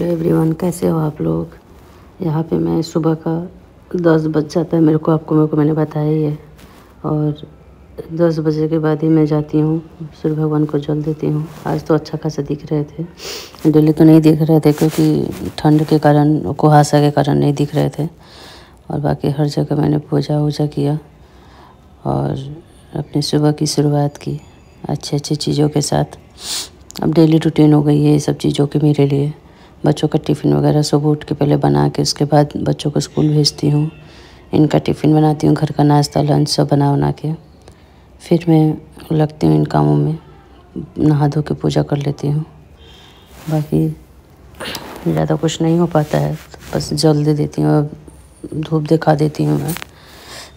Hello everyone, कैसे हो आप लोग। यहाँ पे मैं सुबह का 10 बज जाता है मेरे को मैंने बताया ही है। और 10 बजे के बाद ही मैं जाती हूँ, सूर्य भगवान को जल देती हूँ। आज तो अच्छा खासा दिख रहे थे, डेली तो नहीं दिख रहे थे क्योंकि ठंड के कारण, कुहासा के कारण नहीं दिख रहे थे। और बाकी हर जगह मैंने पूजा वूजा किया और अपनी सुबह की शुरुआत की अच्छी अच्छी चीज़ों के साथ। अब डेली रूटीन हो गई है ये सब चीज़ों की मेरे लिए। बच्चों का टिफ़िन वगैरह सुबह उठ के पहले बना के उसके बाद बच्चों को स्कूल भेजती हूँ। इनका टिफ़िन बनाती हूँ, घर का नाश्ता लंच सब बना के फिर मैं लगती हूँ इन कामों में। नहा धो के पूजा कर लेती हूँ। बाकी ज़्यादा कुछ नहीं हो पाता है, बस जल दे देती हूँ और धूप दिखा देती हूँ मैं।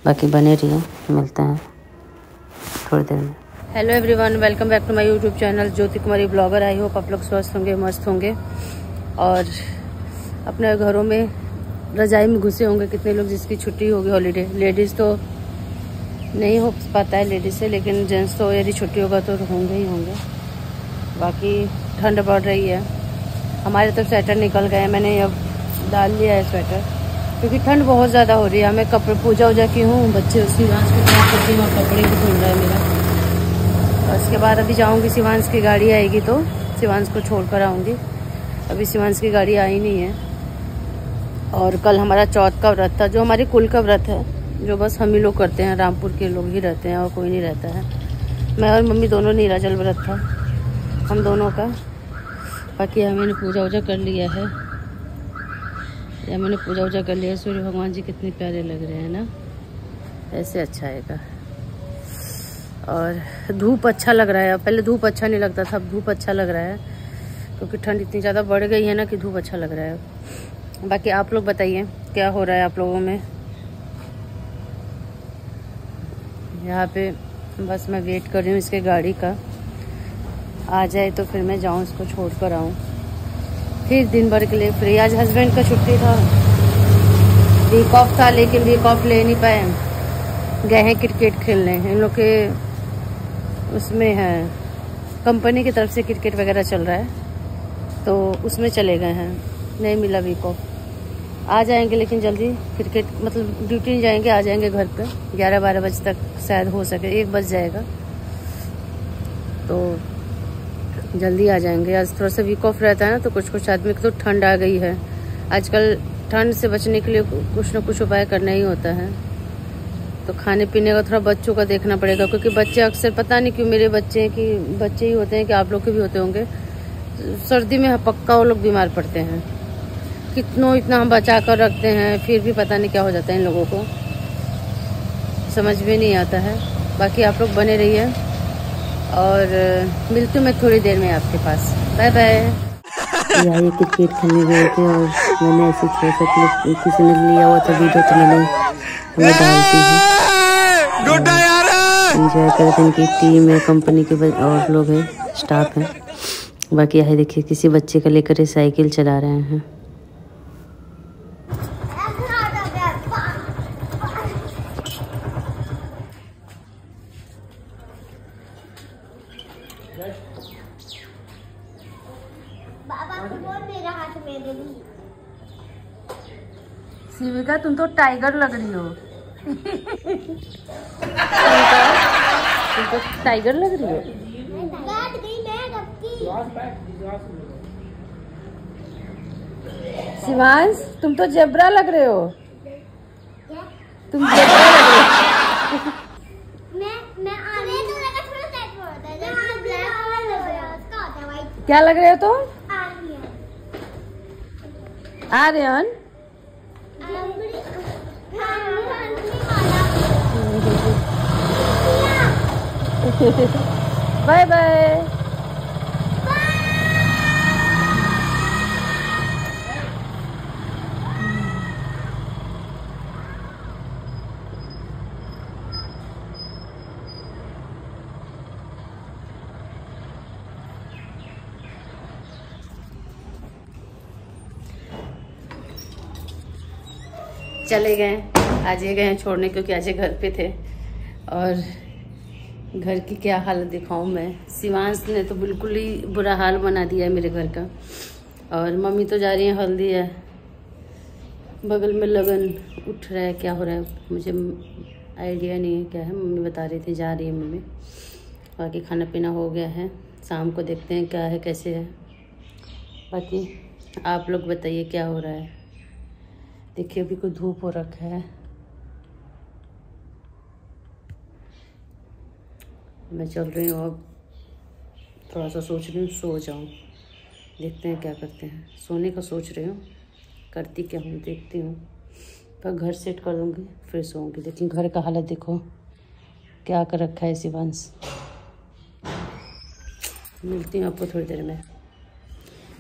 बाकी बने रहिए, मिलते हैं थोड़ी देर में। Hello everyone, welcome back to my YouTube channel Jyoti Kumari blogger. I hope आप लोग स्वस्थ होंगे, मस्त होंगे और अपने घरों में रजाई में घुसे होंगे। कितने लोग जिसकी छुट्टी होगी हॉलीडे। लेडीज़ तो नहीं हो पाता है लेडीज़ से, लेकिन जेंट्स तो यदि छुट्टी होगा तो होंगे ही होंगे। बाकी ठंड बढ़ रही है, हमारे तो स्वेटर निकल गए। मैंने अब डाल लिया है स्वेटर क्योंकि ठंड बहुत ज़्यादा हो रही है। मैं कपड़े पूजा वूजा की हूँ, बच्चे शिवांश को तैयार करती हूँ, कपड़े भी धुल रहा है मेरा। और उसके बाद अभी जाऊँगी, शिवांश की गाड़ी आएगी तो शिवांश को छोड़ कर आऊँगी। अभी शिवांश की गाड़ी आई नहीं है। और कल हमारा चौथ का व्रत था, जो हमारे कुल का व्रत है, जो बस हम ही लोग करते हैं। रामपुर के लोग ही रहते हैं और कोई नहीं रहता है। मैं और मम्मी दोनों नीराजल व्रत था हम दोनों का। बाकी यहाँ मैंने पूजा वूजा कर लिया है, सूर्य भगवान जी कितने प्यारे लग रहे हैं ना, ऐसे अच्छा आएगा। और धूप अच्छा लग रहा है। पहले धूप अच्छा नहीं लगता था, अब धूप अच्छा लग रहा है क्योंकि ठंड इतनी ज़्यादा बढ़ गई है ना कि धूप अच्छा लग रहा है। बाकी आप लोग बताइए क्या हो रहा है आप लोगों में। यहाँ पे बस मैं वेट कर रही हूँ इसके गाड़ी का, आ जाए तो फिर मैं जाऊँ, इसको छोड़ कर आऊँ, फिर दिन भर के लिए फ्री। आज हस्बैंड का छुट्टी था, वीक ऑफ था, लेकिन वीक ऑफ ले नहीं पाए। गए हैं क्रिकेट खेलने, इन लोग के उसमें है, कंपनी की तरफ से क्रिकेट वगैरह चल रहा है तो उसमें चले गए हैं। नहीं मिला वीक ऑफ। आ जाएंगे लेकिन जल्दी, क्रिकेट मतलब ड्यूटी नहीं जाएंगे, आ जाएंगे घर पे 11-12 बजे तक शायद, हो सके 1 बज जाएगा तो जल्दी आ जाएंगे। आज थोड़ा सा वीक ऑफ रहता है ना, तो कुछ आदमी को तो ठंड आ गई है। आजकल ठंड से बचने के लिए कुछ ना कुछ उपाय करना ही होता है। तो खाने पीने का थोड़ा बच्चों का देखना पड़ेगा क्योंकि बच्चे अक्सर, पता नहीं क्यों मेरे बच्चे ही होते हैं कि आप लोग के भी होते होंगे, सर्दी में पक्का वो लोग बीमार पड़ते हैं। इतना हम बचा कर रखते हैं फिर भी पता नहीं क्या हो जाता है इन लोगों को, समझ में नहीं आता है। बाकी आप लोग बने रहिए और मिलती हूँ मैं थोड़ी देर में आपके पास। Bye bye. ये क्रिकेट खेलने गए थे और मैंने ऐसे थोड़ा सा क्लिप किसी ने लिया हुआ था वीडियो, तो मैंने डालती हूँ। एंजॉय करते हैं कि टीम है, कंपनी के और लोग हैं, स्टाफ हैं। बाकी यही देखिए किसी बच्चे का लेकर साइकिल चला रहे हैं। शिविका तुम तो टाइगर लग रही हो। तुम तो टाइगर लग रही हो। शिवांश तुम तो जेब्रा लग रहे हो। तुम जेब्रा लग रहे हो। क्या लग रहे हो तुम? आर्यन। Bye bye. चले गए, आज ये गए छोड़ने क्योंकि आज ये घर पे थे। और घर की क्या हालत दिखाऊं मैं। शिवांश ने तो बिल्कुल ही बुरा हाल बना दिया है मेरे घर का। और मम्मी तो जा रही है हल्दी है, बगल में लगन उठ रहा है, क्या हो रहा है मुझे आइडिया नहीं है क्या है। मम्मी बता रही थी जा रही है मम्मी। बाकी खाना पीना हो गया है, शाम को देखते हैं क्या है कैसे है। बाकी आप लोग बताइए क्या हो रहा है। देखिए अभी कोई धूप हो रखा है। मैं चल रही हूँ अब, थोड़ा सा सोच रही हूँ सो जाऊँ, देखते हैं क्या करते हैं। सोने का सोच रही हूँ, करती क्या हूँ देखती हूँ। पर घर सेट कर दूँगी फिर सोऊंगी। लेकिन घर का हालत देखो क्या कर रखा है शिवांश। मिलती हूँ आपको थोड़ी देर में।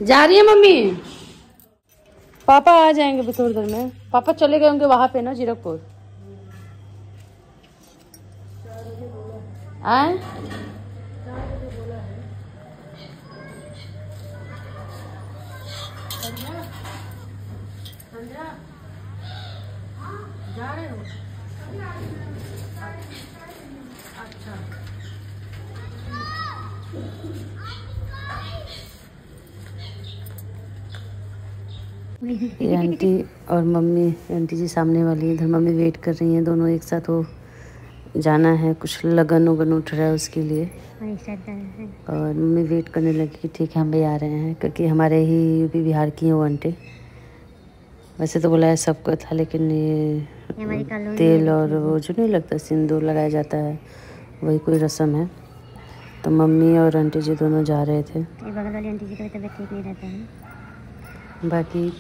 जा रही है मम्मी, पापा आ जाएंगे अभी थोड़ी देर में। पापा चले गए होंगे वहाँ पे ना जीरकपुर। आए जा रहे हो? अच्छा ये आंटी और मम्मी, आंटी जी सामने वाली, इधर मम्मी वेट कर रही हैं। दोनों एक साथ वो जाना है, कुछ लगन उगन उठ रहा है उसके लिए। और मम्मी वेट करने लगी कि ठीक है हम भी आ रहे हैं, क्योंकि हमारे ही यूपी बिहार की हैं वो आंटी। वैसे तो बुलाया सबको था, लेकिन ये तेल और वो जो नहीं लगता सिंदूर लगाया जाता है, वही कोई रस्म है। तो मम्मी और आंटी जी दोनों जा रहे थे। बगल वाली आंटी जी का तबीयत ठीक नहीं रहता है। बाकी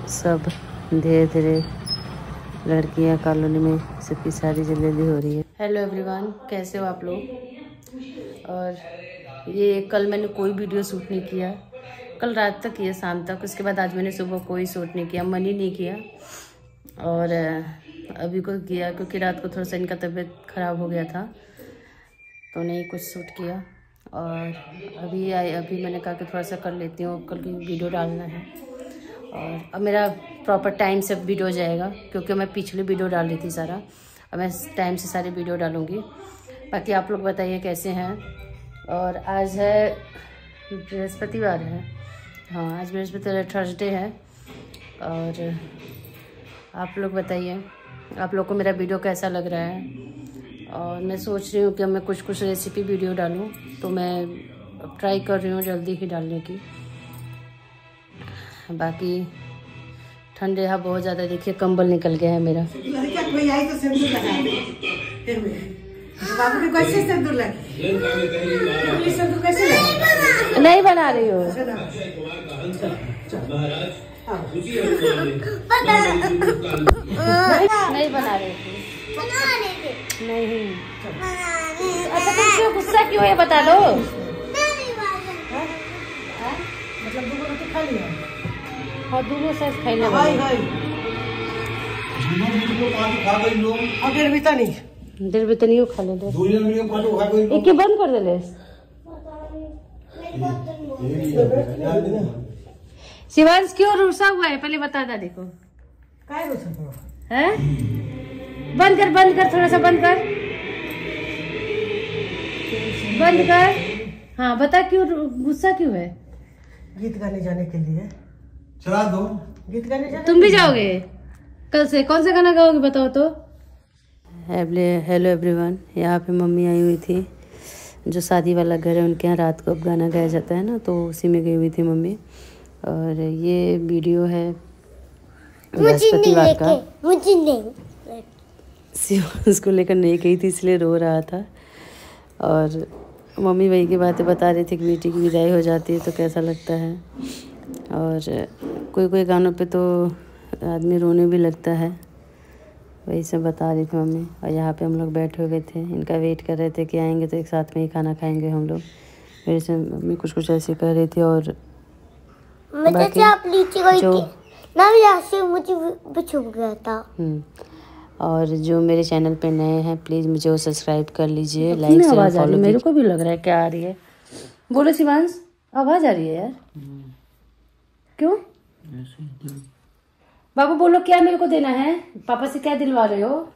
सब धीरे धीरे लड़कियां कॉलोनी में सबकी सारी जलेबी हो रही है। हेलो एवरीवन, कैसे हो आप लोग। और ये कल मैंने कोई वीडियो शूट नहीं किया, कल रात तक किया शाम तक। उसके बाद आज मैंने सुबह कोई शूट नहीं किया, मन ही नहीं किया। और अभी को किया क्योंकि रात को थोड़ा सा इनका तबीयत ख़राब हो गया था, तो नहीं कुछ शूट किया। और अभी मैंने कहा कि थोड़ा सा कर लेती हूँ, कल की वीडियो डालना है। और अब मेरा प्रॉपर टाइम से वीडियो हो जाएगा, क्योंकि मैं पिछली वीडियो डाल रही थी सारा। अब मैं टाइम से सारी वीडियो डालूँगी। बाकी आप लोग बताइए कैसे हैं। और आज है बृहस्पतिवार है, हाँ आज बृहस्पतिवार थर्सडे है। और आप लोग बताइए आप लोग को मेरा वीडियो कैसा लग रहा है। और मैं सोच रही हूँ कि मैं कुछ रेसिपी वीडियो डालूँ, तो मैं ट्राई कर रही हूँ जल्दी ही डालने की। बाकी ठंड यहाँ बहुत ज़्यादा, देखिए कंबल निकल गया है मेरा। नहीं बना रही हो, नहीं बना रही थी, नहीं। अच्छा तुम क्यों गुस्सा क्यों है बता दो। मतलब दो रोटी खा लिया, हाँ दोनों साइज खाई ले। देर भी तो नहीं खा ले, एक के बंद कर दे। शिवांश क्यों रुसा हुआ है पहले बता दा। देखो है, बंद कर थोड़ा सा बंद कर। हाँ बता क्यों गुस्सा क्यों है। गीत गाने जाने के लिए चला दो, गीत गाने जाने। तुम भी जाओगे कल से, कौन सा गाना गाओगे बताओ तो। हेलो एवरीवन, यहाँ पे मम्मी आई हुई थी। जो शादी वाला घर है उनके यहाँ रात को अब गाना गाया जाता है ना, तो उसी में गई हुई थी मम्मी। और ये वीडियो है बृहस्पतिवार का। मुझे नहीं, उसको लेकर नहीं गई थी इसलिए रो रहा था। और मम्मी वही की बातें बता रही थी कि बेटी की विदाई हो जाती है तो कैसा लगता है। और कोई गानों पे तो आदमी रोने भी लगता है, वही सब बता रही थी मम्मी। और यहाँ पे हम लोग बैठे हुए थे, इनका वेट कर रहे थे कि आएंगे तो एक साथ में ही खाना खाएंगे हम लोग। मेरे से मम्मी कुछ ऐसे कह रही थी। और बाकी आप नीचे गई थी ना, यहाँ से मुझे छुप गया था। और जो मेरे चैनल पे नए हैं प्लीज़ मुझे वो सब्सक्राइब कर लीजिए, लाइक शेयर फॉलो। मेरे को भी लग रहा है क्या आ रही है। बोलो शिवांश, आवाज़ आ रही है यार, क्यों। बाबू बोलो क्या मेरे को देना है, पापा से क्या दिलवा रहे हो।